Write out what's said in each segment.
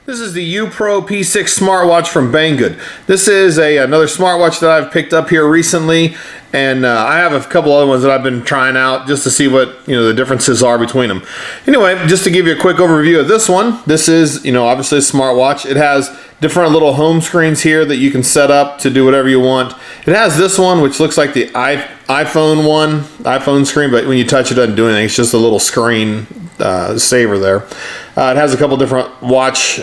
This is the Upro P6 smartwatch from Banggood. This is another smartwatch that I've picked up here recently, and I have a couple other ones that I've been trying out just to see what the differences are between them. Anyway, just to give you a quick overview of this one, this is obviously a smartwatch. It has different little home screens here that you can set up to do whatever you want. It has this one which looks like the iPhone screen, but when you touch it, it doesn't do anything. It's just a little screen saver there. It has a couple different watch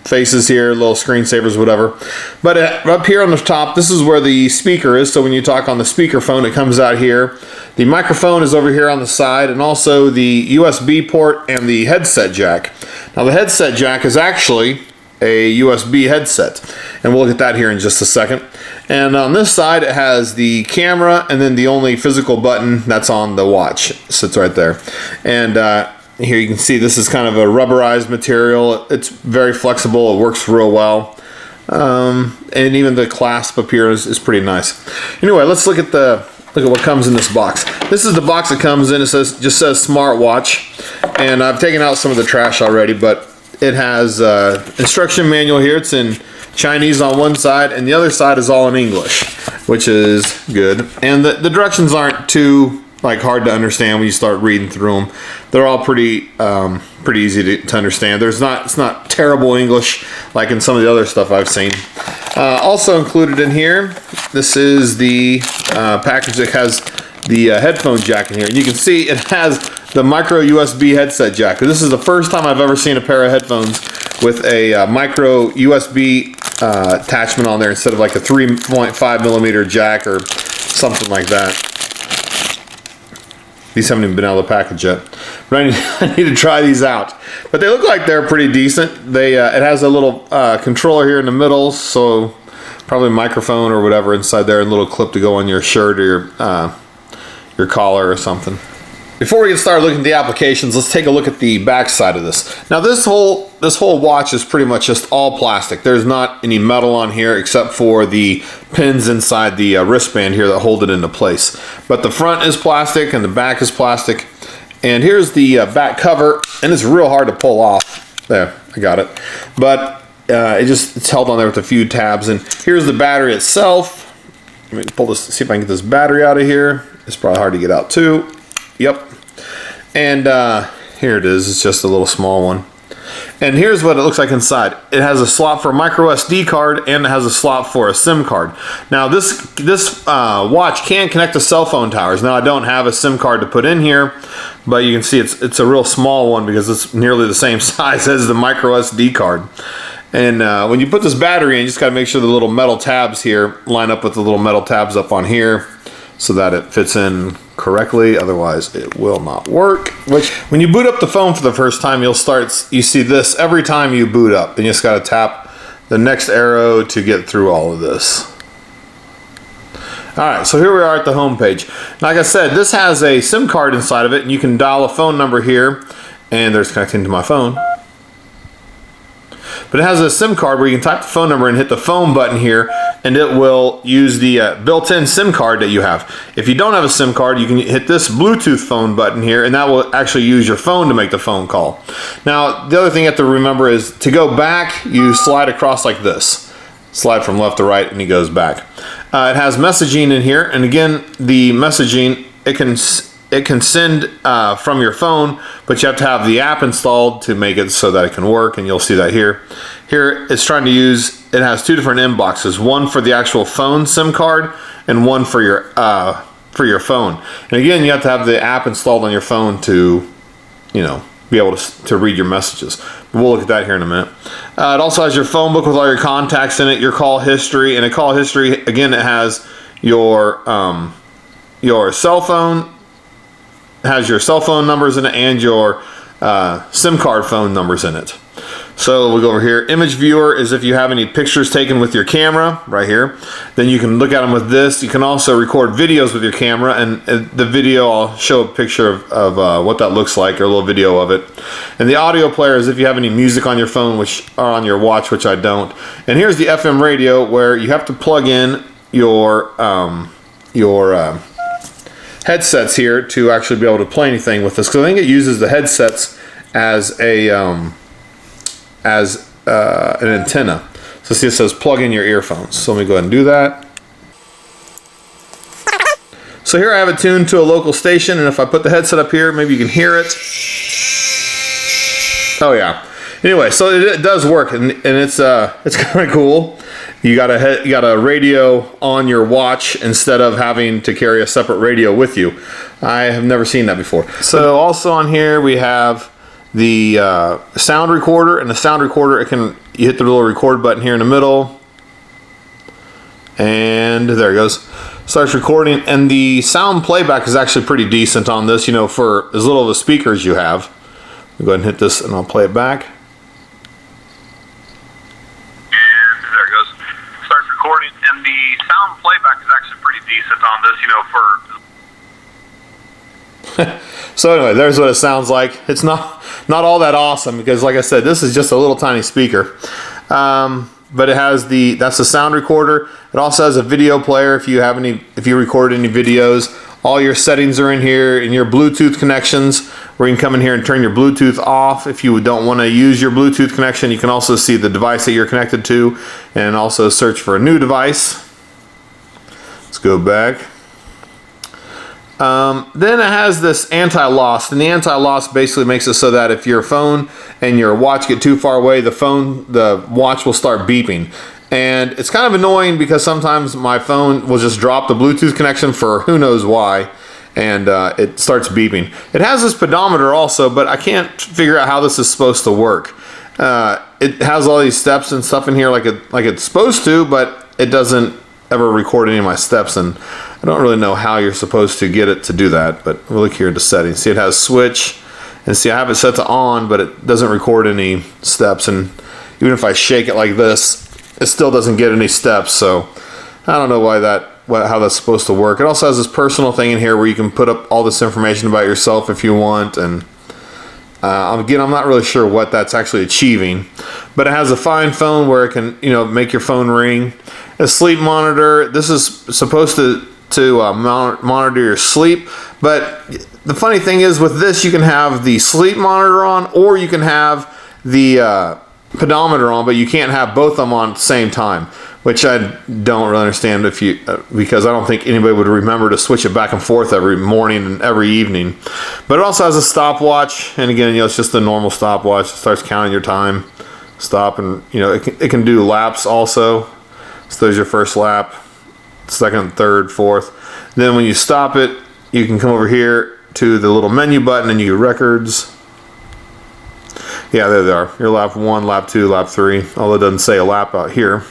faces here, little screensavers, whatever. But up here on the top, this is where the speaker is. So when you talk on the speakerphone, it comes out here. The microphone is over here on the side, and also the USB port and the headset jack. Now the headset jack is actually a USB headset, and we'll look at that here in just a second. And on this side, it has the camera, and then the only physical button that's on the watch sits right there. And here you can see this is kind of a rubberized material. It's very flexible. It works real well. And even the clasp up here is pretty nice. Anyway, let's look at what comes in this box. This is the box that comes in. It just says smartwatch, and I've taken out some of the trash already, but it has instruction manual here. It's in Chinese on one side, and the other side is all in English, which is good. And the directions aren't too hard to understand when you start reading through them. They're all pretty easy to understand. It's not terrible English like in some of the other stuff I've seen. Also included in here, this is the package that has the headphone jack in here, and you can see it has the micro USB headset jack. This is the first time I've ever seen a pair of headphones with a micro USB attachment on there instead of like a 3.5 millimeter jack or something like that. These haven't even been out of the package yet, but I need to try these out. But they look like they're pretty decent. It has a little controller here in the middle, so probably a microphone or whatever inside there, and a little clip to go on your shirt or your collar or something. Before we get started looking at the applications, let's take a look at the back side of this. Now this whole watch is pretty much just all plastic. There's not any metal on here except for the pins inside the wristband here that hold it into place. But the front is plastic and the back is plastic. And here's the back cover, and it's real hard to pull off. There, I got it. But it's held on there with a few tabs. And here's the battery itself. Let me pull this, see if I can get this battery out of here. It's probably hard to get out too. Yep. And here it is. It's just a little small one. And here's what it looks like inside. It has a slot for a micro SD card, and it has a slot for a SIM card. Now this watch can connect to cell phone towers. Now I don't have a SIM card to put in here, but you can see it's a real small one because it's nearly the same size as the micro SD card. And when you put this battery in, you just got to make sure the little metal tabs here line up with the little metal tabs up on here so that it fits in correctly, otherwise it will not work. Which, when you boot up the phone for the first time, you see this every time you boot up, and you just got to tap the next arrow to get through all of this. Alright, so here we are at the home page. Like I said, this has a SIM card inside of it, and you can dial a phone number here, and there's connecting to my phone. But it has a SIM card where you can type the phone number and hit the phone button here, and it will use the built-in SIM card that you have. If you don't have a SIM card, you can hit this Bluetooth phone button here, and that will actually use your phone to make the phone call. Now, the other thing you have to remember is to go back, you slide across like this. Slide from left to right, and he goes back. It has messaging in here, and again, the messaging, it can send from your phone, but you have to have the app installed to make it so that it can work, and you'll see that here. Here it's trying to use, it has two different inboxes, one for the actual phone SIM card and one for your phone. And again, you have to have the app installed on your phone to, be able to read your messages. But we'll look at that here in a minute. It also has your phone book with all your contacts in it, your call history, and a call history, again, it has your cell phone. It has your cell phone numbers in it and your SIM card phone numbers in it. So we'll go over here. Image viewer is if you have any pictures taken with your camera, right here. Then you can look at them with this. You can also record videos with your camera, and the video, I'll show a picture of what that looks like, or a little video of it. And the audio player is if you have any music on your phone, which are on your watch, which I don't. And here's the FM radio, where you have to plug in your headsets here to actually be able to play anything with this, because I think it uses the headsets as a an antenna. So see, it says plug in your earphones. So let me go ahead and do that. So here I have it tuned to a local station, and if I put the headset up here, maybe you can hear it. Oh yeah. Anyway, so it does work, and it's kind of cool. You got a radio on your watch instead of having to carry a separate radio with you. I have never seen that before. So also on here we have the sound recorder, and the sound recorder, you hit the little record button here in the middle, and there it goes. Starts recording, and the sound playback is actually pretty decent on this, you know, for as little of a speaker as you have. I'll go ahead and hit this, and I'll play it back. And there it goes. Starts recording, and the sound playback is actually pretty decent on this, you know, for... So anyway, there's what it sounds like. It's not all that awesome, because like I said, this is just a little tiny speaker. But it has that's the sound recorder. It also has a video player if you record any videos. All your settings are in here, and your Bluetooth connections, where you can come in here and turn your Bluetooth off. If you don't want to use your Bluetooth connection, you can also see the device that you're connected to, and also search for a new device. Let's go back. Then it has this anti-loss, and the anti-loss basically makes it so that if your phone and your watch get too far away, the watch will start beeping. And it's kind of annoying, because sometimes my phone will just drop the Bluetooth connection for who knows why, and it starts beeping. It has this pedometer also, but I can't figure out how this is supposed to work. It has all these steps and stuff in here like it's supposed to, but it doesn't ever record any of my steps, and I don't really know how you're supposed to get it to do that. But we'll look here at the settings. See, it has switch, and see, I have it set to on, but it doesn't record any steps, and even if I shake it like this, it still doesn't get any steps. So I don't know how that's supposed to work. It also has this personal thing in here where you can put up all this information about yourself if you want, and again, I'm not really sure what that's actually achieving, but it has a Find Phone where it can, you know, make your phone ring. A sleep monitor. This is supposed to monitor your sleep, but the funny thing is, with this, you can have the sleep monitor on, or you can have the pedometer on, but you can't have both of them on at the same time, which I don't really understand because I don't think anybody would remember to switch it back and forth every morning and every evening. But it also has a stopwatch, and again, you know, it's just a normal stopwatch. It starts counting your time, stop, and you know, it can do laps also. So there's your first lap, second, third, fourth. Then when you stop it, you can come over here to the little menu button, and you get records. Yeah, there they are. Your lap 1, lap 2, lap 3. Although it doesn't say a lap out here.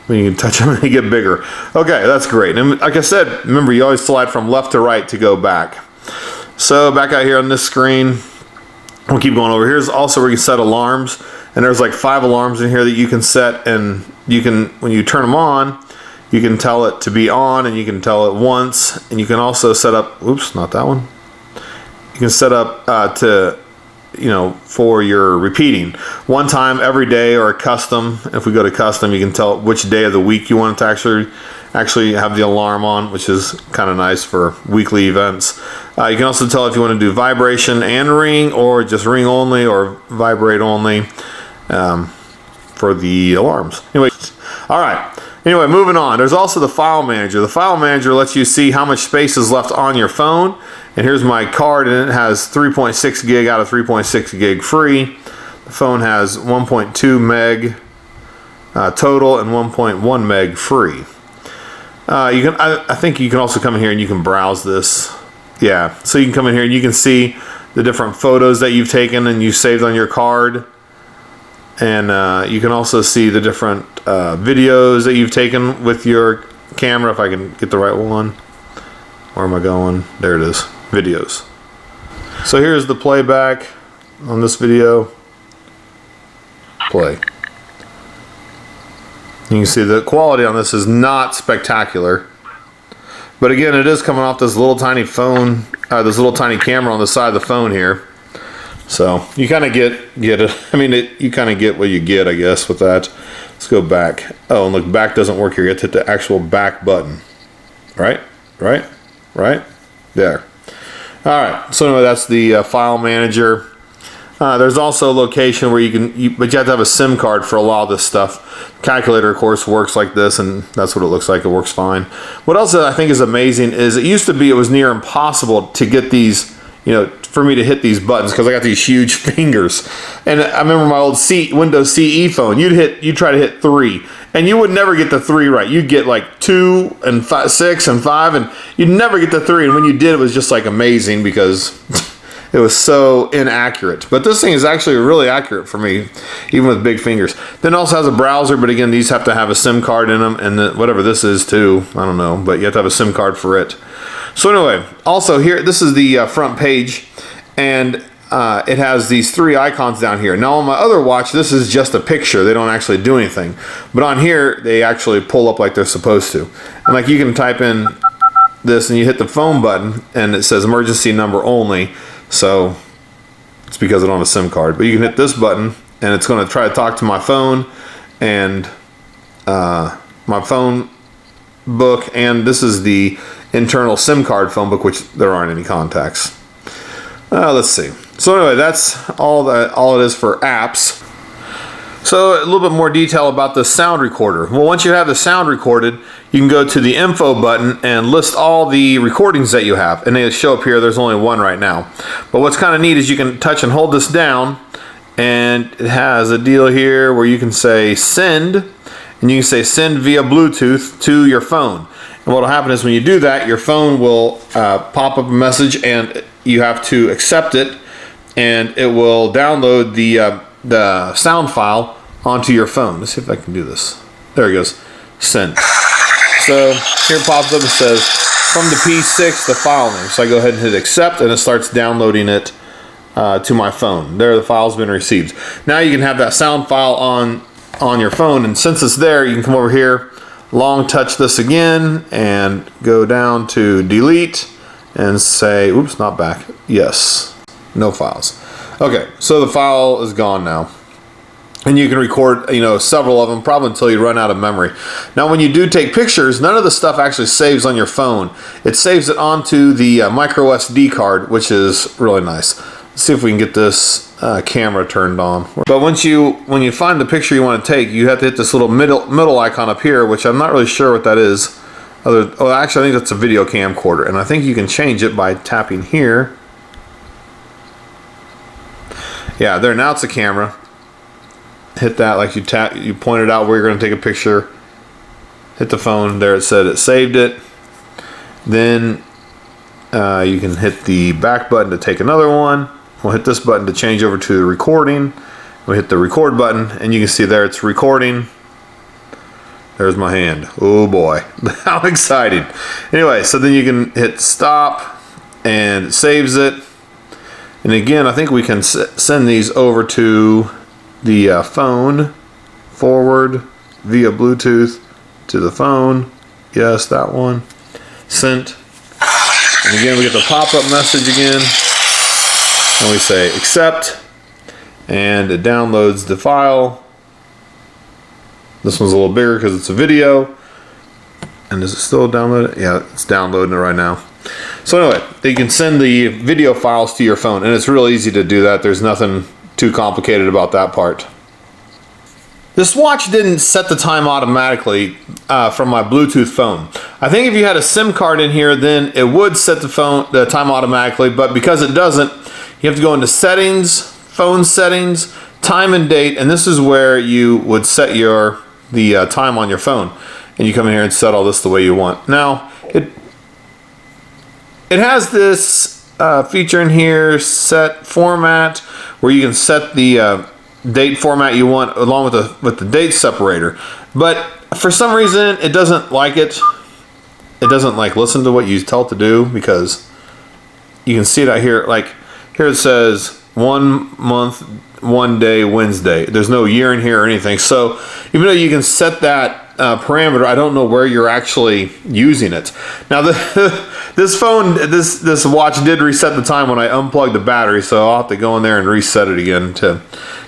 When you can touch them, they get bigger. Okay, that's great. And like I said, remember, you always slide from left to right to go back. So back out here on this screen, we'll keep going over. Here's also where you can set alarms. And there's like 5 alarms in here that you can set, and you can, when you turn them on, you can tell it to be on, and you can tell it once, and you can also set up, oops, not that one. You can set up to, you know, for your repeating one time every day, or a custom. If we go to custom, you can tell which day of the week you want it to actually have the alarm on, which is kind of nice for weekly events. You can also tell if you want to do vibration and ring, or just ring only, or vibrate only. For the alarms. Anyway, all right. Anyway, moving on. There's also the file manager. The file manager lets you see how much space is left on your phone. And here's my card, and it has 3.6 gig out of 3.6 gig free. The phone has 1.2 meg total and 1.1 meg free. I think you can also come in here and you can browse this. Yeah, so you can come in here and you can see the different photos that you've taken and you saved on your card. And you can also see the different videos that you've taken with your camera, if I can get the right one. Where am I going? There it is. Videos. So here's the playback on this video. Play. You can see the quality on this is not spectacular. But again, it is coming off this little tiny phone, this little tiny camera on the side of the phone here. So you kind of get it. I mean, you kind of get what you get, I guess, with that. Let's go back. Oh, and look, back doesn't work here. You have to hit the actual back button. Right? right there. All right, so anyway, that's the file manager. There's also a location where but you have to have a SIM card for a lot of this stuff. Calculator, of course, works like this, and that's what it looks like. It works fine. What else I think is amazing is it was near impossible to get these, for me to hit these buttons because I got these huge fingers. And I remember my old Windows CE phone. You'd try to hit 3, and you would never get the 3 right. You'd get like 2 and 5, 6 and 5, and you'd never get the 3. And when you did, it was just like amazing because it was so inaccurate. But this thing is actually really accurate for me, even with big fingers. Then it also has a browser, but again, these have to have a SIM card in them, and whatever this is too, I don't know, but you have to have a SIM card for it. So anyway, also here, this is the front page, and it has these 3 icons down here. Now on my other watch, this is just a picture. They don't actually do anything. But on here, they actually pull up like they're supposed to. And like you can type in this and you hit the phone button and it says emergency number only. So it's because I don't have a SIM card. But you can hit this button and it's going to try to talk to my phone and my phone book, and this is the internal SIM card phone book, which there aren't any contacts. Let's see. So anyway, that's all it is for apps. So a little bit more detail about the sound recorder. Well, once you have the sound recorded, you can go to the info button and list all the recordings that you have. And they show up here, there's only one right now. But what's kind of neat is you can touch and hold this down, and it has a deal here where you can say send, and you can say send via Bluetooth to your phone. And what will happen is when you do that, your phone will pop up a message and you have to accept it, and it will download the sound file onto your phone. Let's see if I can do this. There it goes. Send. So here it pops up and says from the P6 the file name. So I go ahead and hit accept, and it starts downloading it to my phone. There, the file's been received. Now you can have that sound file on your phone, and since it's there, you can come over here, long touch this again, and go down to delete and say, oops, not back. Yes, no files. Okay, so the file is gone now. And you can record, several of them, probably until you run out of memory. Now, when you do take pictures, none of the stuff actually saves on your phone. It saves it onto the micro SD card, which is really nice. Let's see if we can get this camera turned on. But when you find the picture you want to take, you have to hit this little middle icon up here, which I'm not really sure what that is. Actually, I think that's a video camcorder, and I think you can change it by tapping here. Yeah, there, now it's a camera. Hit that, like you pointed out where you're going to take a picture. Hit the phone, there it said it saved it. Then you can hit the back button to take another one. We'll hit this button to change over to the recording. We'll hit the record button, and you can see there it's recording. There's my hand. Oh boy, how exciting. Anyway, so then you can hit stop, and it saves it. And again, I think we can send these over to the phone, forward via Bluetooth to the phone. Yes, that one. Sent. And again, we get the pop-up message again. And we say accept. And it downloads the file. This one's a little bigger because it's a video. And is it still downloaded? Yeah, it's downloading it right now. So anyway, you can send the video files to your phone, and it's real easy to do that. There's nothing too complicated about that part. This watch didn't set the time automatically from my Bluetooth phone. I think if you had a SIM card in here, then it would set the time automatically, but because it doesn't, you have to go into settings, phone settings, time and date, and this is where you would set the time on your phone. And you come in here and set all this the way you want. Now, it has this feature in here, set format, where you can set the date format you want along with the date separator. But for some reason, it doesn't like it. It doesn't listen to what you tell it to do, because you can see it out here. Like here it says 1 month, 1 day, Wednesday. There's no year in here or anything. So even though you can set that parameter, I don't know where you're actually using it. Now, this watch did reset the time when I unplugged the battery, so I'll have to go in there and reset it again to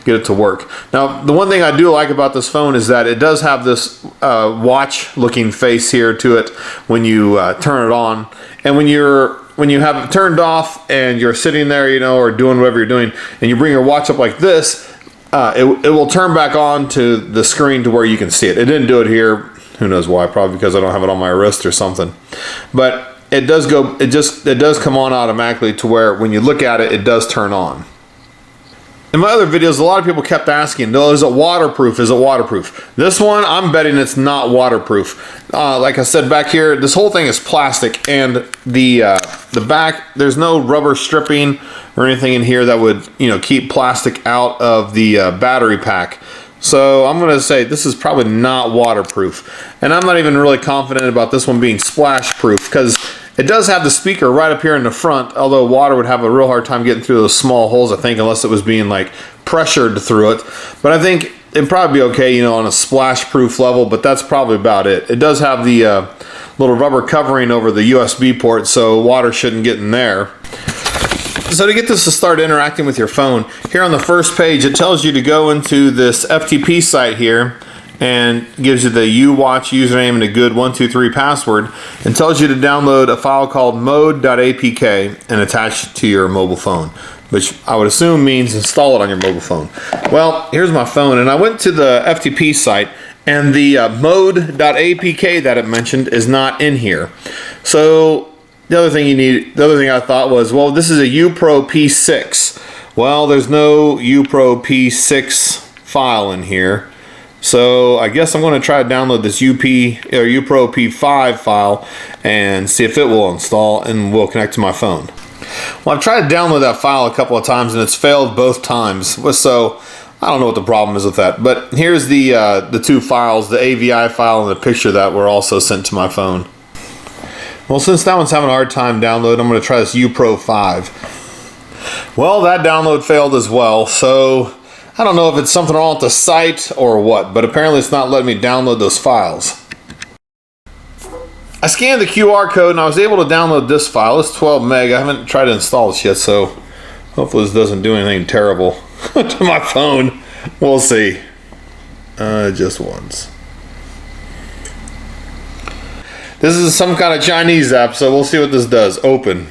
get it to work. Now, the one thing I do like about this phone is that it does have this watch-looking face here to it when you turn it on, and when you have it turned off and you're sitting there, you know, or doing whatever you're doing, and you bring your watch up like this, it will turn back on to the screen to where you can see it. It didn't do it here. Who knows why? Probably because I don't have it on my wrist or something. But it does go. It does come on automatically to where when you look at it, it does turn on. In my other videos, a lot of people kept asking, "No, is it waterproof? Is it waterproof?" This one, I'm betting it's not waterproof. Like I said back here, this whole thing is plastic, and the back, there's no rubber stripping or anything in here that would, you know, keep plastic out of the battery pack. So I'm going to say this is probably not waterproof, and I'm not even really confident about this one being splash proof because it does have the speaker right up here in the front, although water would have a real hard time getting through those small holes, I think, unless it was being like pressured through it. But I think it'd probably be okay, you know, on a splash proof level, but that's probably about it. It does have the little rubber covering over the USB port, so water shouldn't get in there. So to get this to start interacting with your phone, here on the first page, it tells you to go into this FTP site here, and gives you the uWatch username and a good 123 password, and tells you to download a file called mode.apk and attach it to your mobile phone, which I would assume means install it on your mobile phone. Well, here's my phone, and I went to the FTP site, and the mode.apk that it mentioned is not in here. So the other thing I thought was, well, this is a Upro P6. Well, there's no Upro P6 file in here. So I guess I'm going to try to download this Upro P5 file and see if it will install and will connect to my phone. Well, I've tried to download that file a couple of times and it's failed both times. So I don't know what the problem is with that. But here's the two files, the AVI file and the picture that were also sent to my phone. Well, since that one's having a hard time downloading, I'm going to try this Upro 5. Well, that download failed as well. So I don't know if it's something wrong with the site or what, but apparently it's not letting me download those files. I scanned the QR code and I was able to download this file. It's 12 meg. I haven't tried to install this yet, so hopefully this doesn't do anything terrible to my phone. We'll see. Just once. This is some kind of Chinese app, so we'll see what this does. Open.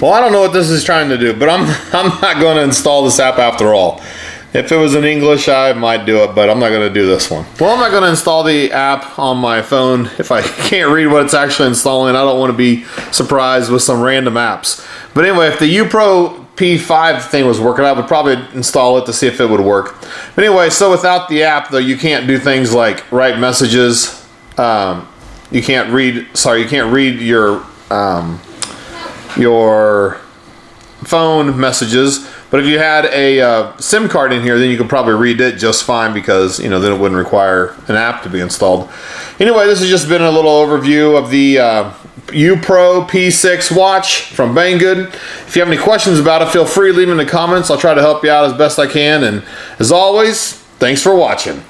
Well, I don't know what this is trying to do, but I'm not going to install this app after all. If it was in English, I might do it, but I'm not going to do this one. Well, I'm not going to install the app on my phone if I can't read what it's actually installing. I don't want to be surprised with some random apps. But anyway, if the Upro P5 thing was working, I would probably install it to see if it would work. But anyway, so without the app, though, you can't do things like write messages. You can't read your phone messages, but if you had a SIM card in here, then you could probably read it just fine because, you know, then it wouldn't require an app to be installed. Anyway, this has just been a little overview of the Upro P6 watch from Banggood. If you have any questions about it, feel free to leave them in the comments. I'll try to help you out as best I can, and as always, thanks for watching.